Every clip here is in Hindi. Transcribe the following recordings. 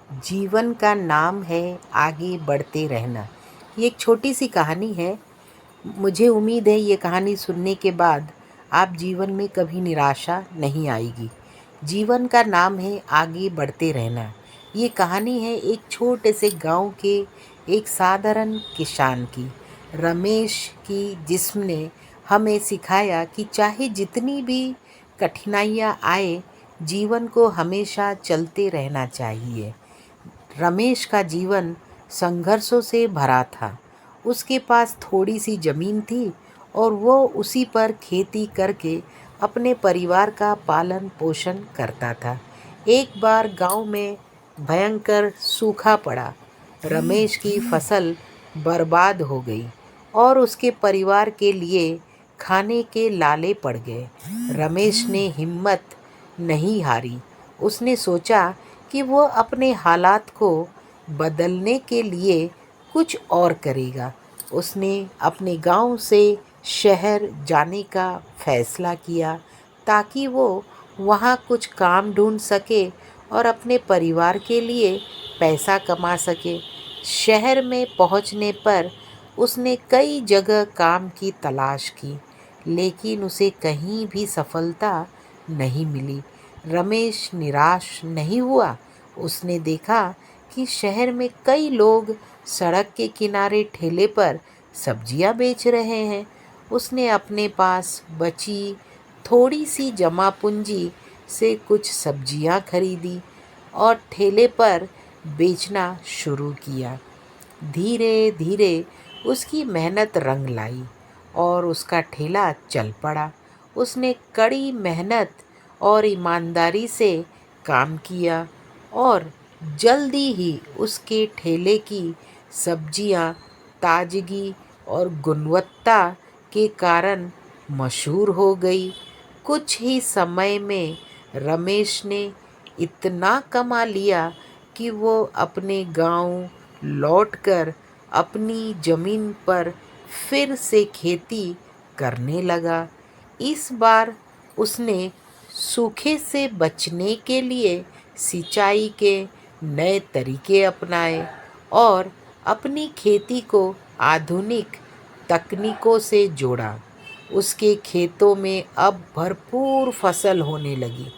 जीवन का नाम है आगे बढ़ते रहना। ये एक छोटी सी कहानी है। मुझे उम्मीद है ये कहानी सुनने के बाद आप जीवन में कभी निराशा नहीं आएगी। जीवन का नाम है आगे बढ़ते रहना। ये कहानी है एक छोटे से गांव के एक साधारण किसान की, रमेश की, जिसने हमें सिखाया कि चाहे जितनी भी कठिनाइयाँ आए, जीवन को हमेशा चलते रहना चाहिए। रमेश का जीवन संघर्षों से भरा था। उसके पास थोड़ी सी ज़मीन थी और वो उसी पर खेती करके अपने परिवार का पालन पोषण करता था। एक बार गांव में भयंकर सूखा पड़ा। रमेश की फसल बर्बाद हो गई और उसके परिवार के लिए खाने के लाले पड़ गए। रमेश ने हिम्मत नहीं हारी। उसने सोचा कि वो अपने हालात को बदलने के लिए कुछ और करेगा। उसने अपने गांव से शहर जाने का फैसला किया ताकि वो वहाँ कुछ काम ढूंढ सके और अपने परिवार के लिए पैसा कमा सके। शहर में पहुँचने पर उसने कई जगह काम की तलाश की, लेकिन उसे कहीं भी सफलता नहीं मिली। रमेश निराश नहीं हुआ। उसने देखा कि शहर में कई लोग सड़क के किनारे ठेले पर सब्जियां बेच रहे हैं। उसने अपने पास बची थोड़ी सी जमा पूंजी से कुछ सब्जियां खरीदी और ठेले पर बेचना शुरू किया। धीरे धीरे उसकी मेहनत रंग लाई और उसका ठेला चल पड़ा। उसने कड़ी मेहनत और ईमानदारी से काम किया और जल्दी ही उसके ठेले की सब्जियां ताजगी और गुणवत्ता के कारण मशहूर हो गई। कुछ ही समय में रमेश ने इतना कमा लिया कि वो अपने गांव लौटकर अपनी ज़मीन पर फिर से खेती करने लगा। इस बार उसने सूखे से बचने के लिए सिंचाई के नए तरीके अपनाए और अपनी खेती को आधुनिक तकनीकों से जोड़ा। उसके खेतों में अब भरपूर फसल होने लगी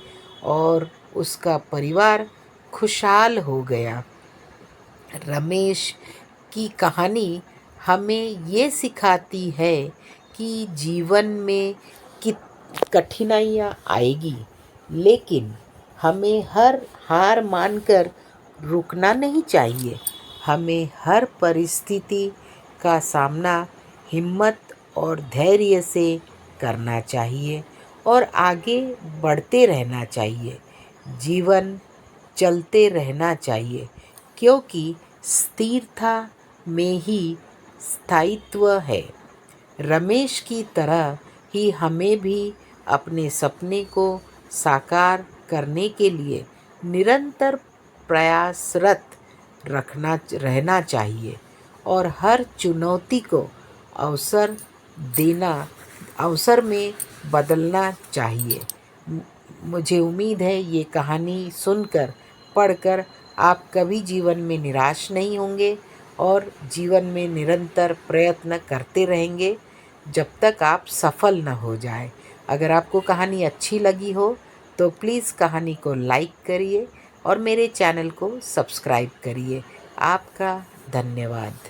और उसका परिवार खुशहाल हो गया। रमेश की कहानी हमें ये सिखाती है कि जीवन में कि कठिनाइयाँ आएगी, लेकिन हमें हर हार मानकर रुकना नहीं चाहिए। हमें हर परिस्थिति का सामना हिम्मत और धैर्य से करना चाहिए और आगे बढ़ते रहना चाहिए। जीवन चलते रहना चाहिए, क्योंकि स्थिरता में ही स्थायित्व है। रमेश की तरह ही हमें भी अपने सपने को साकार करने के लिए निरंतर प्रयासरत रहना चाहिए और हर चुनौती को अवसर देना अवसर में बदलना चाहिए। मुझे उम्मीद है ये कहानी सुनकर, पढ़कर आप कभी जीवन में निराश नहीं होंगे और जीवन में निरंतर प्रयत्न करते रहेंगे जब तक आप सफल न हो जाए। अगर आपको कहानी अच्छी लगी हो तो प्लीज़ कहानी को लाइक करिए और मेरे चैनल को सब्सक्राइब करिए। आपका धन्यवाद।